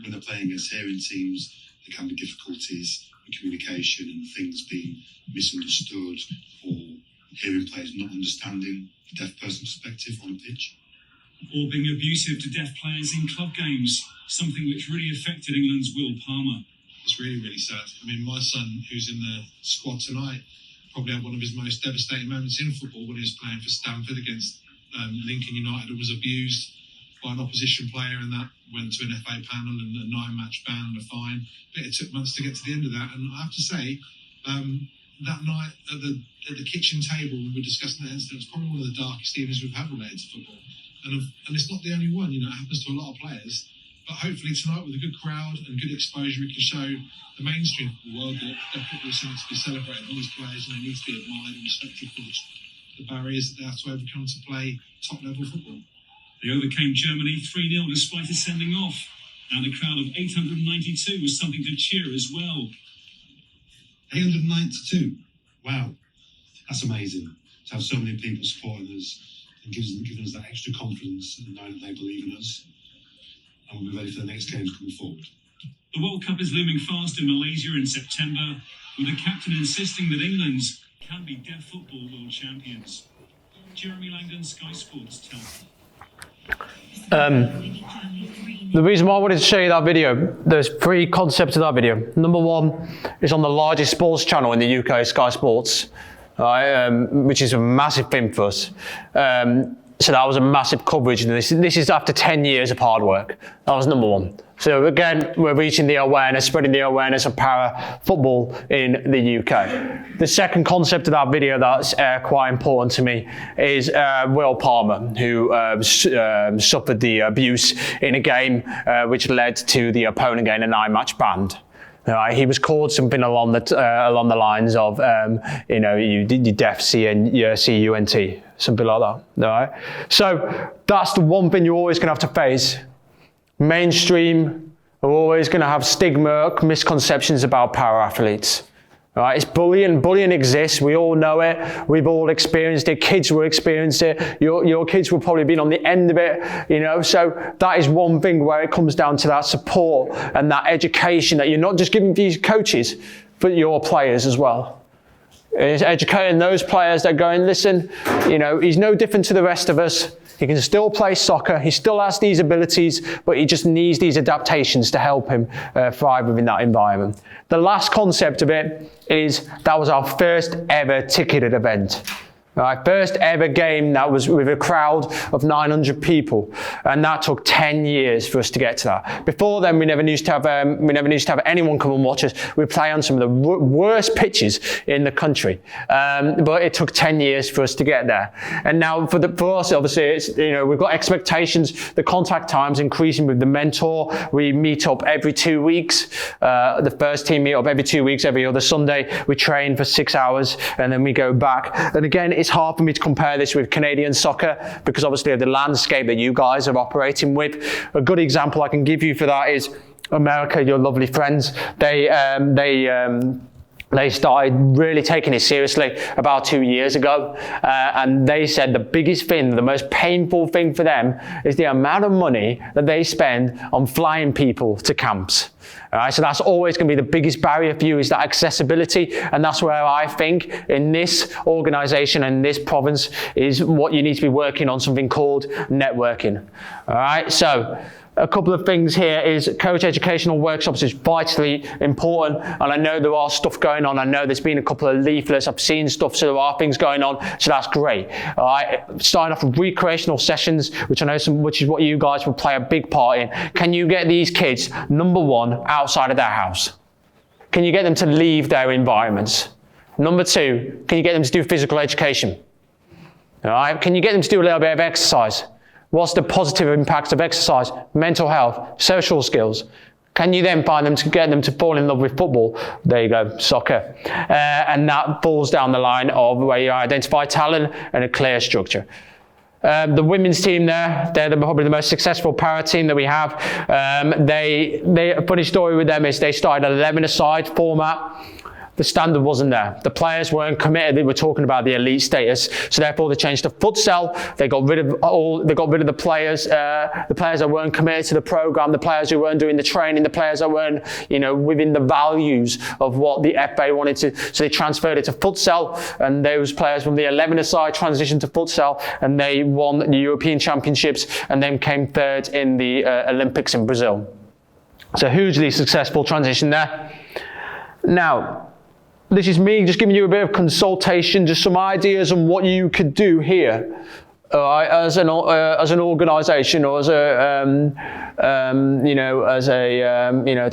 When they're playing against hearing teams, there can be difficulties in communication and things being misunderstood, or hearing players not understanding the deaf person's perspective on a pitch. Or being abusive to deaf players in club games, something which really affected England's Will Palmer. It's really, really sad. I mean, my son, who's in the squad tonight, probably had one of his most devastating moments in football when he was playing for Stamford against Lincoln United, and was abused by an opposition player, and that went to an FA panel and a 9-match ban and a fine. But it took months to get to the end of that, and I have to say, that night at the kitchen table when we were discussing that incident, it's probably one of the darkest evenings we've had related to football. And it's not the only one, you know, it happens to a lot of players. But hopefully tonight, with a good crowd and good exposure, we can show the mainstream world that football is something to be celebrated. All these players, and they need to be admired and respected for the barriers that they have to overcome to play top-level football. They overcame Germany 3-0 despite a sending off. And a crowd of 892 was something to cheer as well. 892? Wow, that's amazing. To have so many people supporting us and giving us that extra confidence and knowing that they believe in us. And we'll be ready for the next games coming forward. The World Cup is looming fast in Malaysia in September, with the captain insisting that England can be deaf football world champions. Jeremy Langdon, Sky Sports, Telford. The reason why I wanted to show you that video, there's 3 concepts of that video. Number 1 is on the largest sports channel in the UK, Sky Sports, which is a massive thing for us. So that was a massive coverage. This is after 10 years of hard work. That was number 1. So again, we're reaching the awareness, spreading the awareness of para football in the UK. The second concept of that video that's quite important to me is Will Palmer, who suffered the abuse in a game which led to the opponent getting a 9-match ban. He was called something along the lines of, you deaf C-U-N-T, something like that. All right? So that's the one thing you're always going to have to face. Mainstream are always going to have stigma, misconceptions about para athletes. All right? It's bullying. Bullying exists. We all know it. We've all experienced it. Kids will experience it. Your kids will probably be on the end of it. So that is one thing where it comes down to that support and that education that you're not just giving these coaches, but your players as well. It's educating those players that go and listen, he's no different to the rest of us. He can still play soccer. He still has these abilities, but he just needs these adaptations to help him thrive within that environment. The last concept of it is that was our first ever ticketed event. Our first ever game that was with a crowd of 900 people, and that took 10 years for us to get to that. Before then, we never used to have anyone come and watch us. We play on some of the worst pitches in the country, but it took 10 years for us to get there. And now for us, obviously, it's, we've got expectations. The contact time's increasing with the mentor. We meet up every 2 weeks. The first team meet up every 2 weeks. Every other Sunday, we train for 6 hours, and then we go back. And again, it's hard for me to compare this with Canadian soccer because obviously of the landscape that you guys are operating with. A good example I can give you for that is America, your lovely friends. They started really taking it seriously about 2 years ago, and they said the biggest thing, the most painful thing for them is the amount of money that they spend on flying people to camps. All right, so that's always going to be the biggest barrier for you, is that accessibility, and that's where I think in this organisation and this province is what you need to be working on, something called networking. All right, so a couple of things here is coach educational workshops is vitally important, and I know there are stuff going on. I know there's been a couple of leaflets. I've seen stuff, so there are things going on. So that's great. All right, starting off with recreational sessions, which is what you guys will play a big part in. Can you get these kids, number one, outside of their house? Can you get them to leave their environments? Number two, can you get them to do physical education? All right, can you get them to do a little bit of exercise? What's the positive impacts of exercise? Mental health, social skills. Can you then find them to get them to fall in love with football? There you go, soccer. And that falls down the line of where you identify talent and a clear structure. The women's team they're probably the most successful para team that we have. A funny story with them is they started an 11-a-side format. The standard wasn't there. The players weren't committed. They were talking about the elite status, so therefore they changed to futsal. They got rid of the players that weren't committed to the program, the players who weren't doing the training, the players that weren't, within the values of what the FA wanted to. So they transferred it to futsal, and those players from the 11-a-side transitioned to futsal, and they won the European Championships, and then came third in the Olympics in Brazil. So hugely successful transition there. Now, this is me just giving you a bit of consultation, just some ideas on what you could do here, as an organisation, or to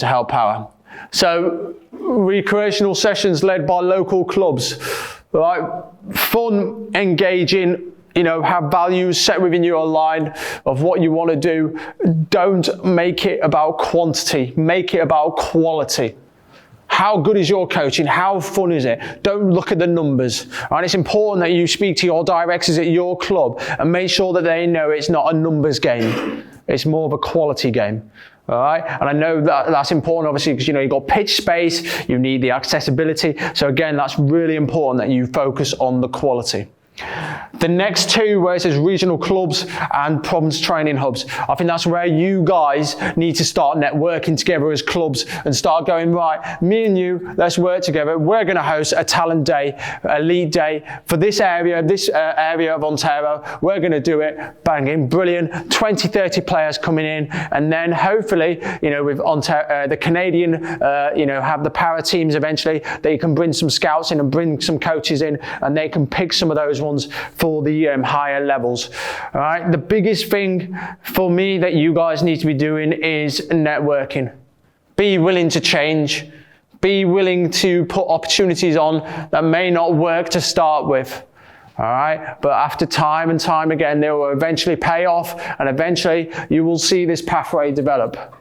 help power. So, recreational sessions led by local clubs, right? Fun, engaging. Have values set within your line of what you want to do. Don't make it about quantity. Make it about quality. How good is your coaching? How fun is it? Don't look at the numbers. And it's important that you speak to your directors at your club and make sure that they know it's not a numbers game. It's more of a quality game. All right? And I know that's important, obviously, because you've got pitch space, you need the accessibility. So again, that's really important that you focus on the quality. The next two, where it says regional clubs and province training hubs, I think that's where you guys need to start networking together as clubs and start going, right, me and you, let's work together. We're going to host a talent day, elite day for this area of Ontario. We're going to do it, banging, brilliant, 20, 30 players coming in, and then hopefully, with Ontario, the Canadian, have the para teams eventually, they can bring some scouts in and bring some coaches in, and they can pick some of those ones for the higher levels. All right. The biggest thing for me that you guys need to be doing is networking. Be willing to change. Be willing to put opportunities on that may not work to start with. All right. But after time and time again, they will eventually pay off, and eventually you will see this pathway develop.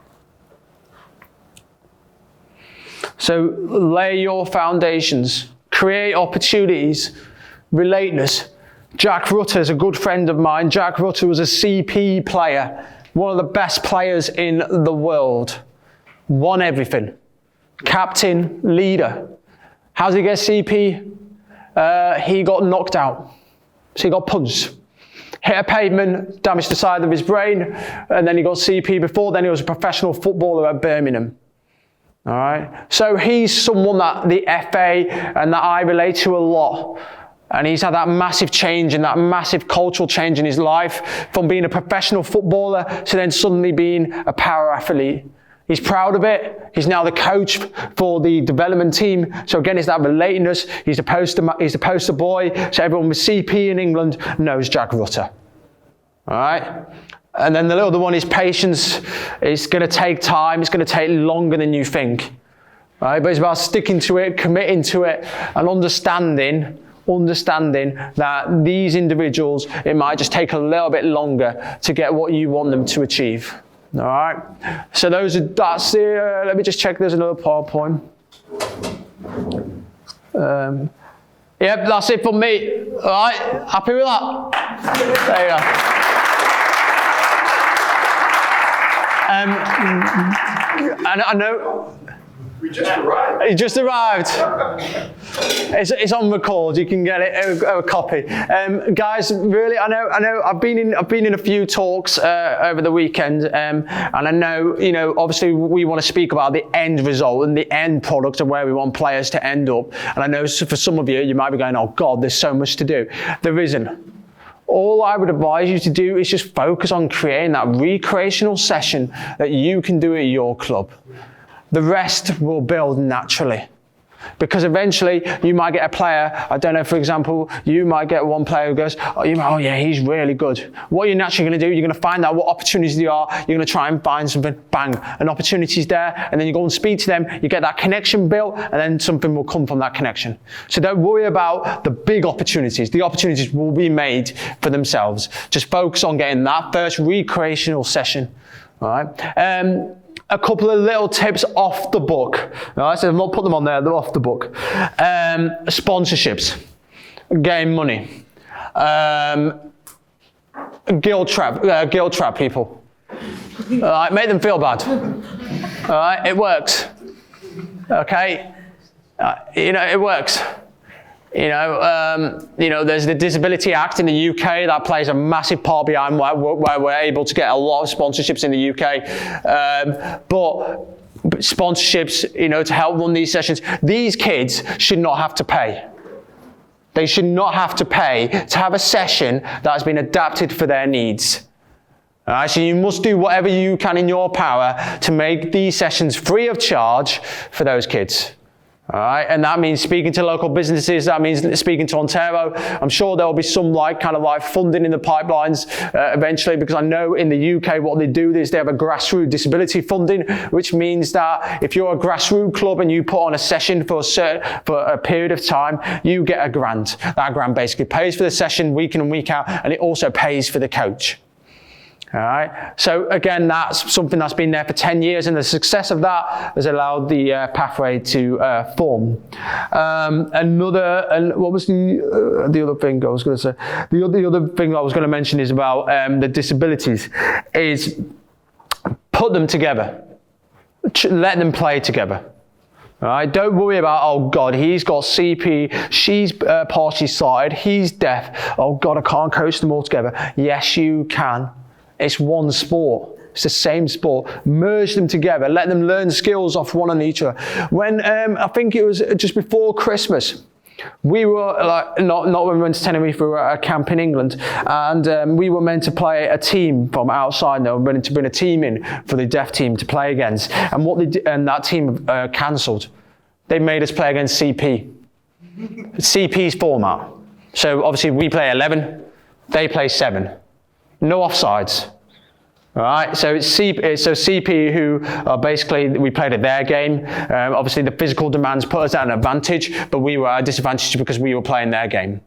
So lay your foundations. Create opportunities. Relatedness. Jack Rutter is a good friend of mine. Jack Rutter was a CP player, one of the best players in the world. Won everything. Captain, leader. How did he get CP? He got knocked out. So he got punched. Hit a pavement, damaged the side of his brain, and then he got CP. Before then, he was a professional footballer at Birmingham. All right. So he's someone that the FA and that I relate to a lot. And he's had that massive change and that massive cultural change in his life from being a professional footballer to then suddenly being a power athlete. He's proud of it. He's now the coach for the development team. So again, it's that relatedness. He's the poster boy. So everyone with CP in England knows Jack Rutter. All right. And then the other one is patience. It's going to take time. It's going to take longer than you think. Right? But it's about sticking to it, committing to it, and understanding that these individuals, it might just take a little bit longer to get what you want them to achieve. All right. So that's it. Let me just check. There's another PowerPoint. Yep, that's it for me. All right. Happy with that? There you go. And I know. We just arrived. He just arrived. It's on record. You can get it a copy. Guys, really, I know. I've been in a few talks over the weekend, and I know, obviously we want to speak about the end result and the end product of where we want players to end up. And I know for some of you, you might be going, "Oh God, there's so much to do." There isn't. All I would advise you to do is just focus on creating that recreational session that you can do at your club. The rest will build naturally. Because eventually you might get a player, I don't know, for example, you might get one player who goes, oh yeah, he's really good. What you're naturally going to do, you're going to find out what opportunities there are, you're going to try and find something, bang, an opportunity's there, and then you go and speak to them, you get that connection built, and then something will come from that connection. So don't worry about the big opportunities. The opportunities will be made for themselves. Just focus on getting that first recreational session. All right. A couple of little tips off the book. All right, so I've not put them on there, they're off the book. Sponsorships, getting money, guilt trap people. All right, make them feel bad. All right, it works. Okay, it works. There's the Disability Act in the UK that plays a massive part behind why we're able to get a lot of sponsorships in the UK. But sponsorships, to help run these sessions, these kids should not have to pay. They should not have to pay to have a session that has been adapted for their needs. All right, so you must do whatever you can in your power to make these sessions free of charge for those kids. All right, and that means speaking to local businesses, that means speaking to Ontario. I'm sure there will be some funding in the pipelines eventually, because I know in the UK what they do is they have a grassroots disability funding, which means that if you're a grassroots club and you put on a session for a period of time, you get a grant. That grant basically pays for the session week in and week out, and it also pays for the coach. All right. So again, that's something that's been there for 10 years, and the success of that has allowed the pathway to form. What was the other thing I was going to say? The other thing I was going to mention is about the disabilities. Is put them together, let them play together. All right, don't worry about, oh God, he's got CP, she's partially sighted, he's deaf. Oh God, I can't coach them all together. Yes, you can. It's one sport. It's the same sport. Merge them together. Let them learn skills off one another. When I think it was just before Christmas, we were not when we went to Tenerife, we were at a camp in England, and we were meant to play a team from outside. They were meant to bring a team in for the deaf team to play against, and what they did, and that team cancelled. They made us play against CP. CP's format. So obviously we play 11, they play 7. No offsides. All right, so it's CP who are basically, we played at their game. Obviously the physical demands put us at an advantage, but we were at a disadvantage because we were playing their game.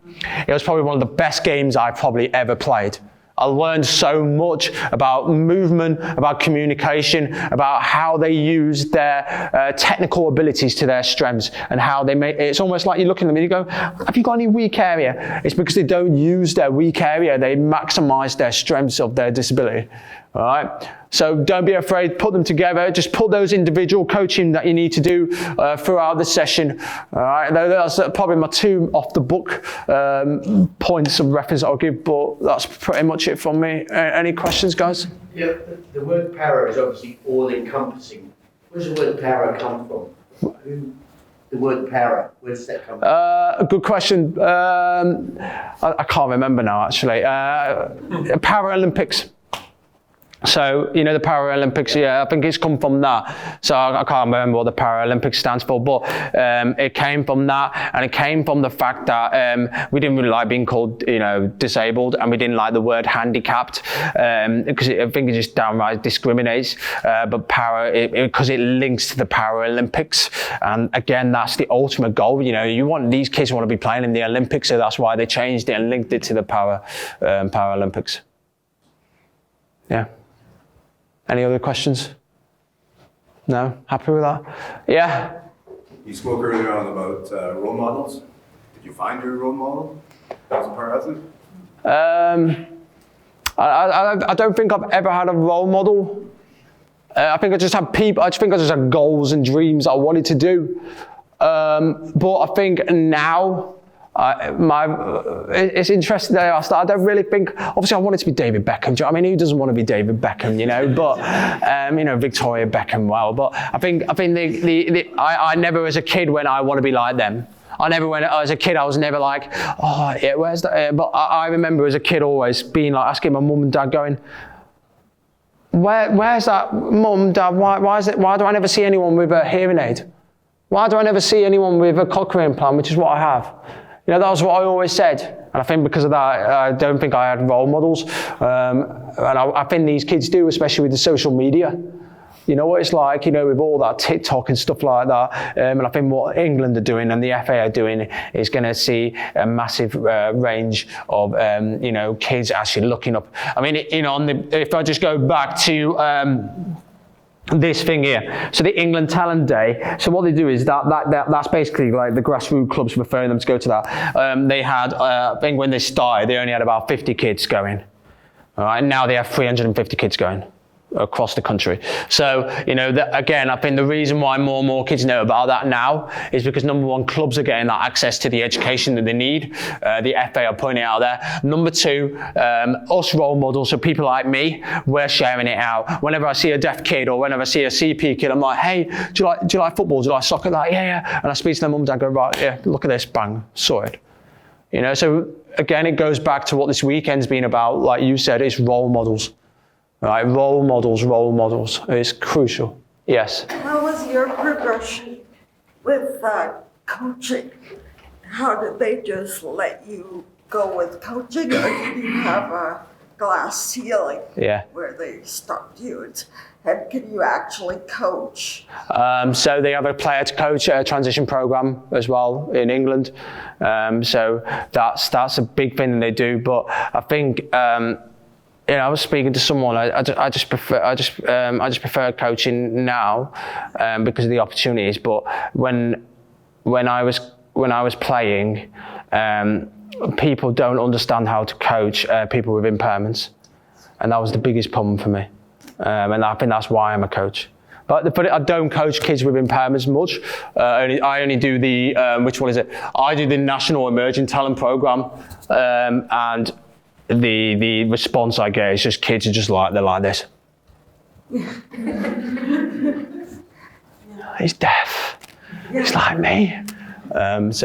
It was probably one of the best games I've probably ever played. I learned so much about movement, about communication, about how they use their technical abilities to their strengths, and how they make it's almost like you look at them and you go, have you got any weak area? It's because they don't use their weak area, they maximize their strengths of their disability. All right, so don't be afraid, put them together, just put those individual coaching that you need to do throughout the session. All right, that's probably my 2 off the book points of reference I'll give, but that's pretty much it from me. Any questions, guys? Yeah, the word para is obviously all-encompassing. Where's the word para come from? The word para, where does that come from? Good question. I can't remember now, actually. Paralympics. So, you know, the Paralympics, yeah, I think it's come from that. So I can't remember what the Paralympics stands for, but it came from that, and it came from the fact that we didn't really like being called, you know, disabled, and we didn't like the word handicapped, because I think it just downright discriminates, but because it links to the Paralympics, and again, that's the ultimate goal. You know, these kids want to be playing in the Olympics, so that's why they changed it and linked it to the Paralympics. Yeah. Any other questions? No? Happy with that? Yeah? You spoke earlier on about role models. Did you find your role model as a para athlete? I don't think I've ever had a role model. I think I just had people. I just had goals and dreams I wanted to do. But I think now, it's interesting that I asked that. I don't really think, obviously I wanted to be David Beckham. I mean, who doesn't want to be David Beckham, you know? But, you know, Victoria Beckham, well. But I think I never as a kid went, I want to be like them. I never went, as a kid, I was never like, oh, yeah, where's that? But I remember as a kid always being like, asking my mum and dad going, where's that, mum, dad, why do I never see anyone with a hearing aid? Why do I never see anyone with a cochlear implant, which is what I have? You know, that was what I always said. And I think because of that, I don't think I had role models. And I think these kids do, especially with the social media. You know what it's like, you know, with all that TikTok and stuff like that. And I think what England are doing and the FA are doing is going to see a massive range of, you know, kids actually looking up. I mean, you know, if I just go back to this thing here, so the England Talent Day. So what they do is that's basically like the grassroots clubs referring them to go to that. They had, I think when they started, they only had about 50 kids going. All right, now they have 350 kids going across the country. So, you know, again, I think the reason why more and more kids know about that now is because number one, clubs are getting that access to the education that they need. The FA are putting it out there. Number two, us role models, so people like me, we're sharing it out. Whenever I see a deaf kid or whenever I see a CP kid, I'm like, hey, do you like football? Do you like soccer? Like, yeah. And I speak to their mum and dad, go, right, yeah, look at this, bang, sorted. You know, so again, it goes back to what this weekend's been about. Like you said, it's role models. Right, role models. It's crucial. Yes? How was your progression with coaching? How did they just let you go with coaching, or did you have a glass ceiling where they stopped you? And can you actually coach? So they have a player to coach transition program as well in England. So that's a big thing that they do. But I think you know, I was speaking to someone. I just prefer coaching now because of the opportunities. But when I was playing, people don't understand how to coach people with impairments, and that was the biggest problem for me. And I think that's why I'm a coach. But I don't coach kids with impairments much. I only do the which one is it? I do the National Emerging Talent Program, and the response I get is just kids are just like, they're like this. He's deaf. He's like me. But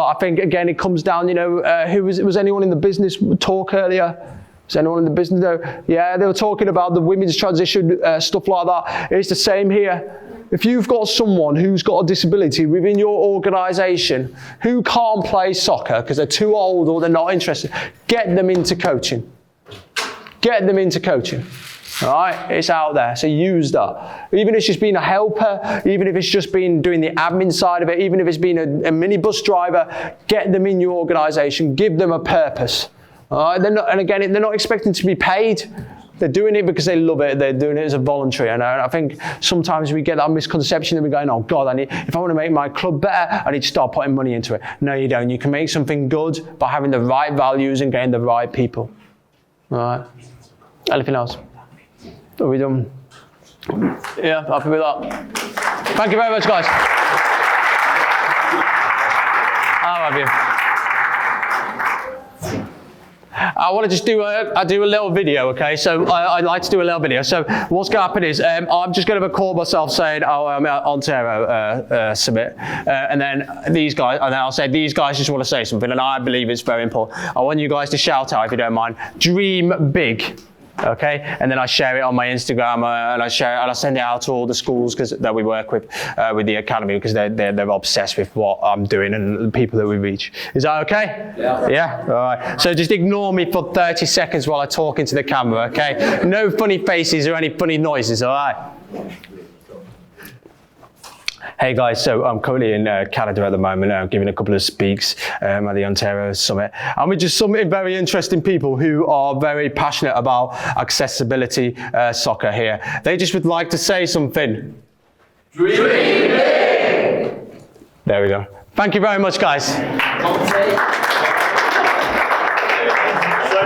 I think again it comes down, you know, was anyone in the business talk earlier? Was anyone in the business though? Yeah, they were talking about the women's transition, stuff like that. It's the same here. If you've got someone who's got a disability within your organisation who can't play soccer because they're too old or they're not interested, get them into coaching. Get them into coaching. All right, it's out there, so use that. Even if it's just being a helper, even if it's just been doing the admin side of it, even if it's being a minibus driver, get them in your organisation, give them a purpose. All right, they're not expecting to be paid. They're doing it because they love it. They're doing it as a voluntary. And I think sometimes we get that misconception that we're going, oh God, if I want to make my club better, I need to start putting money into it. No, you don't. You can make something good by having the right values and getting the right people. All right. Anything else? Are we done? Yeah, happy with that. Thank you very much, guys. How have you? I want to just do a little video, okay? So I'd like to do a little video. So what's going to happen is I'm just going to record myself saying, "Oh, I'm at Ontario Summit," and then these guys, and then I'll say, "These guys just want to say something," and I believe it's very important. I want you guys to shout out, if you don't mind, "Dream big." Okay, and then I share it on my Instagram, and I send it out to all the schools that we work with the academy, because they're obsessed with what I'm doing and the people that we reach. Is that okay? Yeah. Yeah. All right. So just ignore me for 30 seconds while I talk into the camera. Okay. No funny faces or any funny noises. All right. Hey guys, so I'm currently in Canada at the moment, giving a couple of speaks at the Ontario Summit. And we're just some very interesting people who are very passionate about accessibility soccer here. They just would like to say something. Dream big! There we go. Thank you very much, guys. So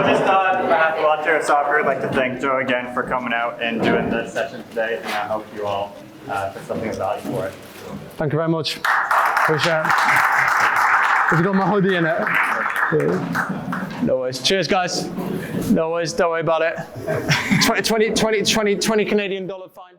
just on behalf of Ontario Soccer, I'd like to thank Joe again for coming out and doing this session today, and I hope you all put something of value for it. Thank you very much. Appreciate it. Have you got my hoodie in it? Yeah. No worries. Cheers, guys. No worries. Don't worry about it. 20 Canadian dollar fine.